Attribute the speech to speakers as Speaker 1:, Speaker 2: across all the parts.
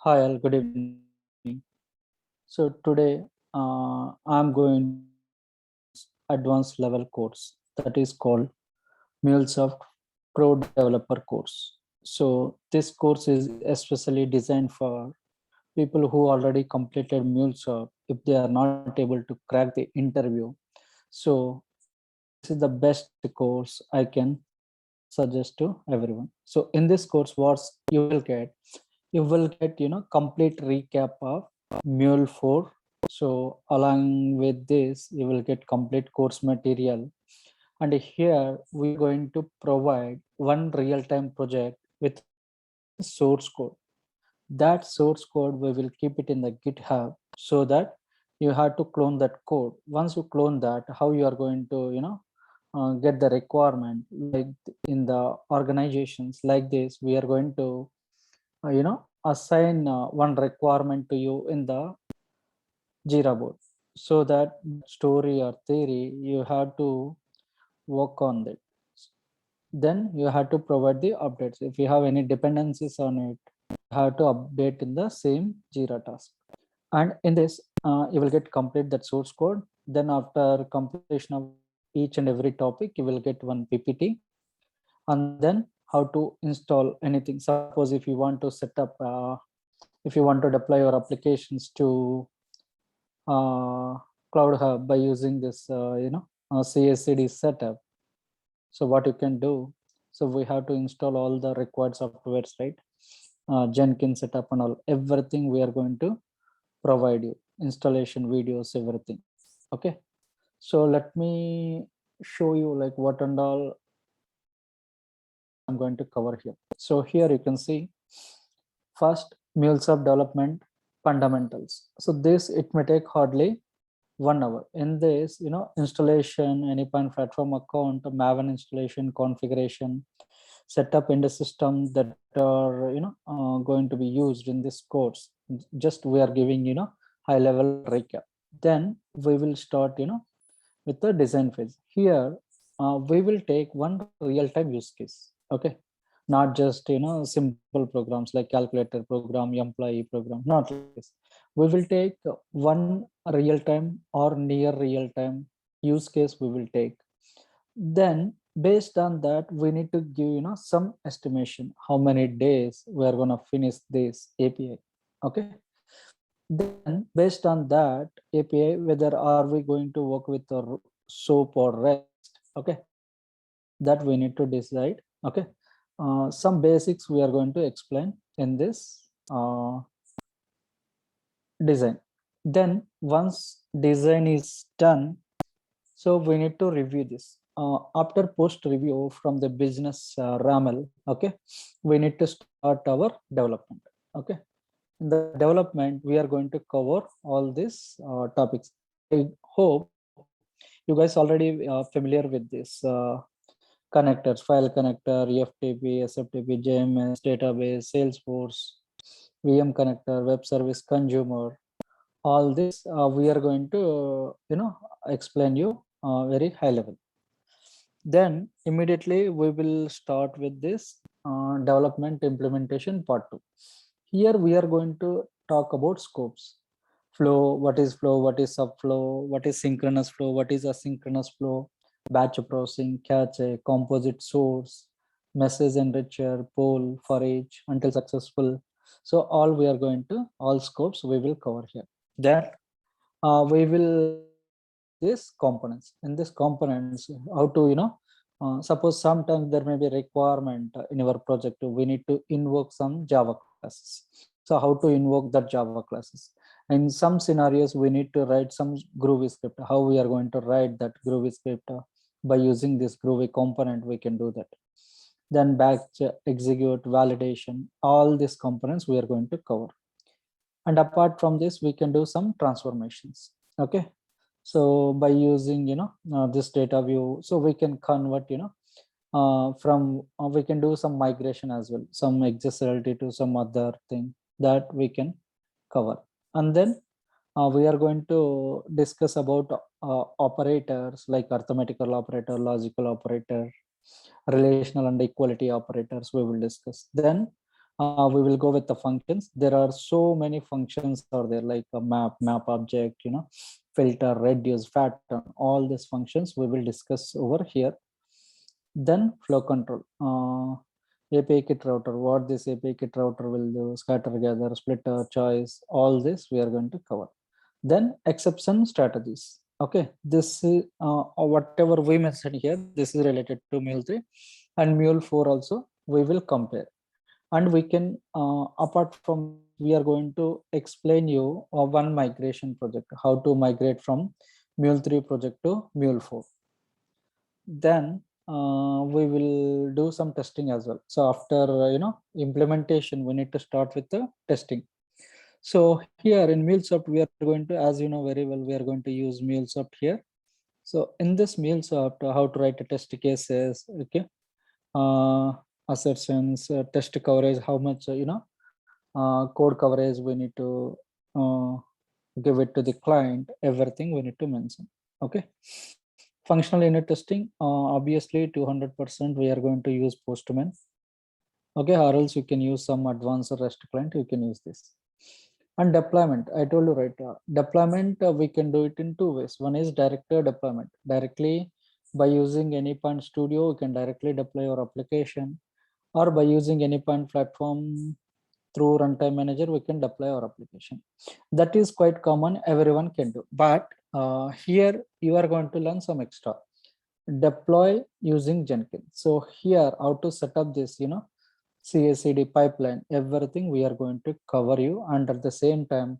Speaker 1: Hi, all. Good evening. So today I'm going to advanced level course that is called MuleSoft Pro Developer course. So this course is especially designed for people who already completed MuleSoft if they are not able to crack the interview. So this is the best course I can suggest to everyone. So in this course, what you will get complete recap of Mule 4. So along with this, you will get complete course material. And here we're going to provide one real-time project with source code. That source code we will keep it in the GitHub so that you have to clone that code. Once you clone that, how you are going to get the requirement, like in the organizations like this, we are going to assign one requirement to you in the Jira board, so that story or theory you have to work on it. Then you have to provide the updates. If you have any dependencies on it, you have to update in the same Jira task. And in this, you will get complete that source code. Then after completion of each and every topic, you will get one PPT, and then how to install anything. Suppose if you want to set up if you want to deploy your applications to Cloud Hub by using this CI/CD setup. So what you can do, so we have to install all the required softwares, right? Jenkins setup and all, everything we are going to provide you, installation videos, everything. Okay, so let me show you like what and all I'm going to cover here. So here you can see first MuleSoft development fundamentals. So this, it may take hardly 1 hour. In this, installation, Anypoint platform account, Maven installation, configuration, setup in the system that are going to be used in this course. Just we are giving high level recap. Then we will start with the design phase. Here we will take one real-time use case. Okay, not just simple programs like calculator program, employee program, not like this. We will take one real-time or near real-time use case we will take. Then based on that, we need to give some estimation how many days we are going to finish this API. Okay, then based on that API, whether are we going to work with a SOAP or REST. Okay, that we need to decide. Okay, some basics we are going to explain in this design. Then once design is done, so we need to review this. After post review from the business RAML, okay, we need to start our development. Okay, in the development we are going to cover all these topics. I hope you guys already familiar with this connectors, file connector, FTP, SFTP, JMS, database, Salesforce, VM connector, web service consumer. All this we are going to explain you very high level. Then immediately we will start with this development implementation part 2. Here we are going to talk about scopes. Flow, what is flow, what is subflow, what is synchronous flow, what is asynchronous flow, batch processing, cache, composite source, message enricher, poll, for each, until successful. So all we are going to, all scopes we will cover here. Then we will see these components. In these components, how to suppose sometimes there may be a requirement in your project, we need to invoke some Java classes. So how to invoke that Java classes? In some scenarios we need to write some Groovy script. How we are going to write that Groovy script? By using this Groovy component we can do that. Then batch, execute, validation, all these components we are going to cover. And apart from this we can do some transformations. Okay, so by using this data view, so we can convert from we can do some migration as well, some XSLT to some other thing that we can cover. And then we are going to discuss about operators like arithmetical operator, logical operator, relational and equality operators we will discuss. Then We will go with the functions. There are so many functions are there, like a map object, filter, reduce, pattern, all these functions we will discuss over here. Then flow control, API kit router, what this API kit router will do, scatter, gather, splitter, choice, all this we are going to cover. Then exception strategies. Okay, this is whatever we mentioned here, this is related to Mule 3 and Mule 4 also we will compare. And we can, apart from this, we are going to explain you one migration project, how to migrate from Mule 3 project to Mule 4. Then we will do some testing as well. So after implementation, we need to start with the testing. So here in MuleSoft, we are going to, as you know very well, we are going to use MuleSoft here. So in this MuleSoft, how to write a test cases, okay, assertions, test coverage, how much code coverage we need to give it to the client, everything we need to mention. Okay, functional unit testing, obviously 200% we are going to use Postman. Okay, or else you can use some advanced REST client, you can use this. And deployment, I told you, right, deployment, we can do it in two ways. One is director deployment, directly by using Anypoint Studio, you can directly deploy your application, or by using Anypoint platform through runtime manager, we can deploy our application. That is quite common, everyone can do. But here you are going to learn some extra. Deploy using Jenkins. So here, how to set up this, CI/CD pipeline, everything we are going to cover you, and at the same time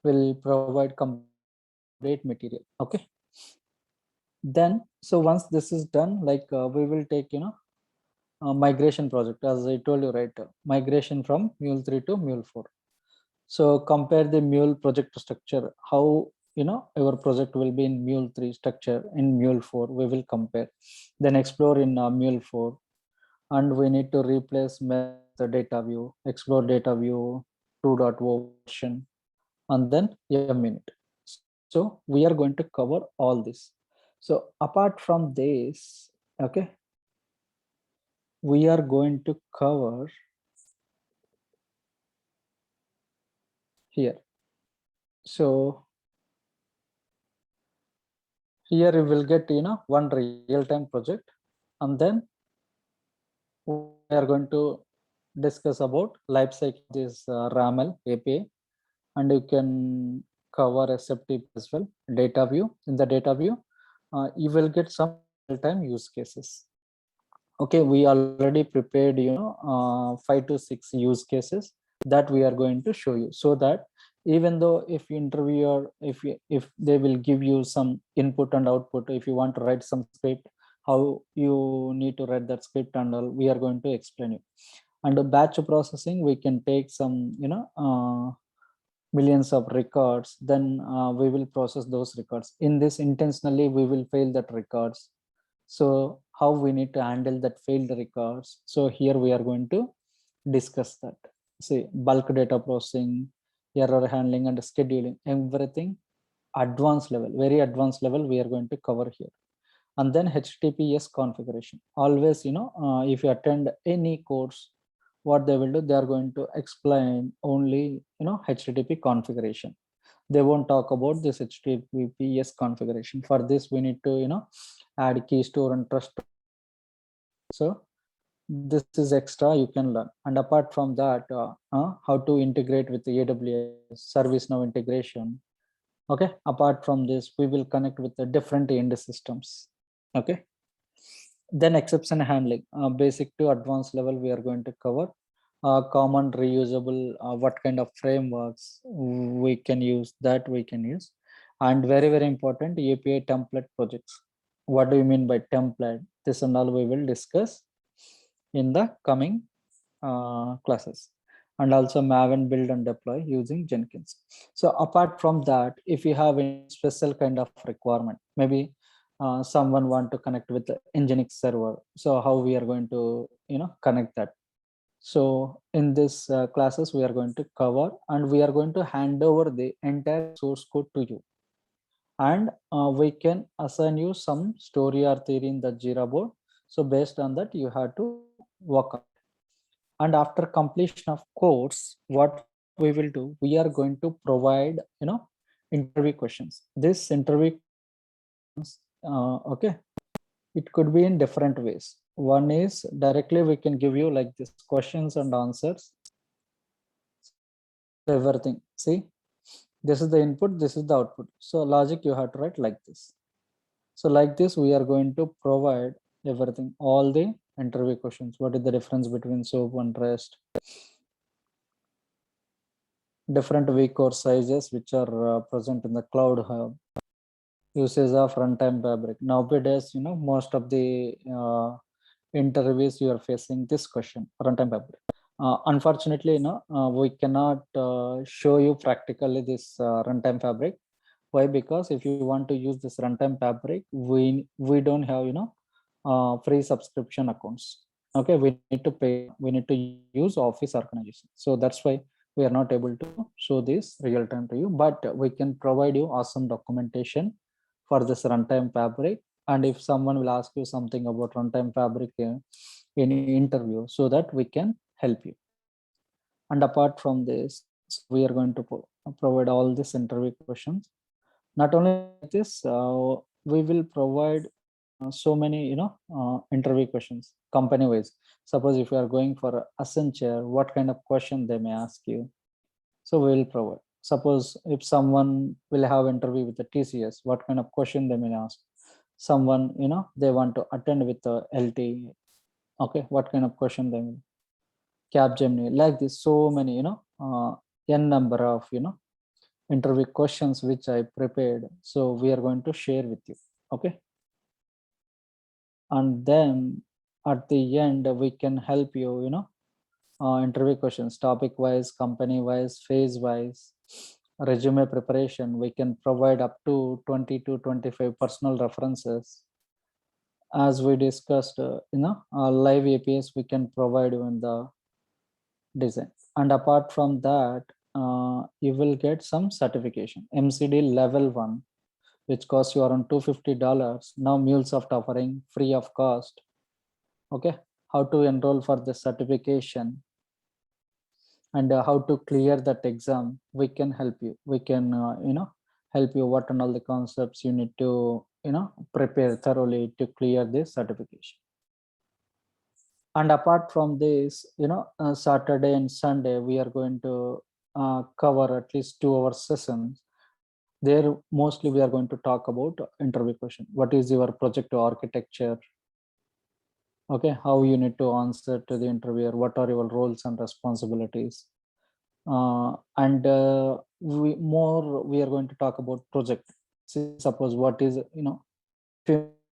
Speaker 1: will provide complete material. Okay. Then, so once this is done, like we will take, migration project, as I told you, right, migration from Mule 3 to Mule 4. So compare the Mule project structure, how our project will be in Mule 3 structure, in Mule 4 we will compare, then explore in Mule 4, and we need to replace the data view, explore data view 2.0 version, and then a minute. So we are going to cover all this. So apart from this, okay, we are going to cover here. So here we will get one real-time project, and then we are going to discuss about lifecycle this RAML API, and you can cover SFTP as well. Data view, in the data view, you will get some real-time use cases. Okay, we already prepared 5 to 6 use cases that we are going to show you, so that even though if interviewer, if they will give you some input and output, if you want to write some script, how you need to write that script and all, we are going to explain you. And the batch processing, we can take some millions of records, then we will process those records. In this, intentionally we will fail that records. So how we need to handle that failed records, so here we are going to discuss that. See, bulk data processing, error handling, and scheduling, everything advanced level, very advanced level we are going to cover here. And then HTTPS configuration, always if you attend any course, what they will do, they are going to explain only HTTP configuration. They won't talk about this HTTPS configuration. For this we need to add key store and trust. So this is extra you can learn. And apart from that, how to integrate with the AWS ServiceNow integration. Okay, apart from this, we will connect with the different end systems. Okay, then exception handling, basic to advanced level we are going to cover. Common reusable, what kind of frameworks we can use, that we can use. And very, very important, API template projects. What do you mean by template? This and all we will discuss in the coming classes. And also Maven build and deploy using Jenkins. So apart from that, if you have a special kind of requirement, maybe someone want to connect with the Nginx server, so how we are going to connect that. So in this classes we are going to cover, and we are going to hand over the entire source code to you, and we can assign you some story or theory in the Jira board. So based on that, you have to work on. And after completion of course, what we will do, we are going to provide, interview questions. This interview, okay, it could be in different ways. One is directly we can give you like this questions and answers, everything. See, this is the input, this is the output. So logic you have to write like this. So like this, we are going to provide everything, all the interview questions. What is the difference between SOAP and REST? Different vCore sizes which are present in the Cloud Hub. Usage of runtime fabric. Nowadays, most of the interviews you are facing this question, runtime fabric. Unfortunately, we cannot show you practically this runtime fabric. Why? Because if you want to use this runtime fabric, we don't have free subscription accounts. Okay, we need to pay. We need to use Office organization. So that's why we are not able to show this real time to you. But we can provide you awesome documentation for this runtime fabric. And if someone will ask you something about runtime fabric in interview, so that we can help you. And apart from this, we are going to provide all these interview questions. Not only this, we will provide so many interview questions company wise. Suppose if you are going for Accenture, what kind of question they may ask you, so we will provide. Suppose if someone will have interview with the TCS, what kind of question they may ask. Someone they want to attend with the LT, okay, what kind of question they will. Capgemini, like this, so many n number of interview questions which I prepared. So we are going to share with you. Okay. And then at the end, we can help you, interview questions, topic wise, company wise, phase wise, resume preparation. We can provide up to 20 to 25 personal references. As we discussed, live APIs we can provide you in the design. And apart from that, you will get some certification, MCD level 1, which costs you around $250. Now MuleSoft offering free of cost. Okay, how to enroll for the certification and how to clear that exam, we can help you. We can help you what and all the concepts you need to prepare thoroughly to clear this certification. And apart from this, Saturday and Sunday we are going to cover at least 2-hour sessions. There mostly we are going to talk about interview question. What is your project architecture? Okay, how you need to answer to the interviewer, what are your roles and responsibilities? And we are going to talk about project. Suppose what is,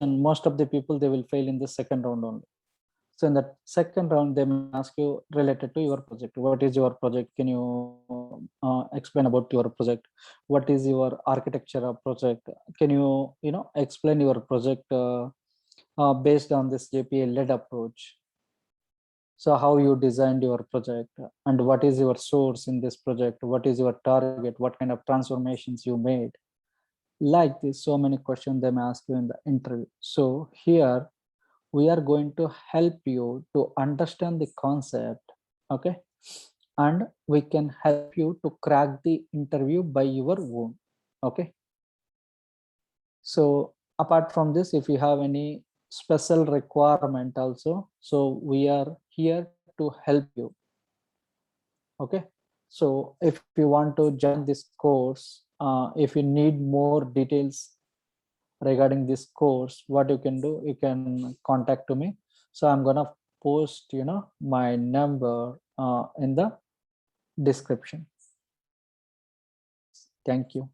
Speaker 1: and most of the people, they will fail in the second round only. So in that second round, they may ask you related to your project. What is your project? Can you explain about your project? What is your architecture of project? Can you, explain your project based on this JPA-led approach? So how you designed your project and what is your source in this project? What is your target? What kind of transformations you made? Like this, so many questions they may ask you in the interview. So here, we are going to help you to understand the concept, okay, and we can help you to crack the interview by your own. Okay, so apart from this, if you have any special requirement also, so we are here to help you. Okay, so if you want to join this course, if you need more details regarding this course, what you can do, you can contact to me. So I'm gonna post my number in the description. Thank you.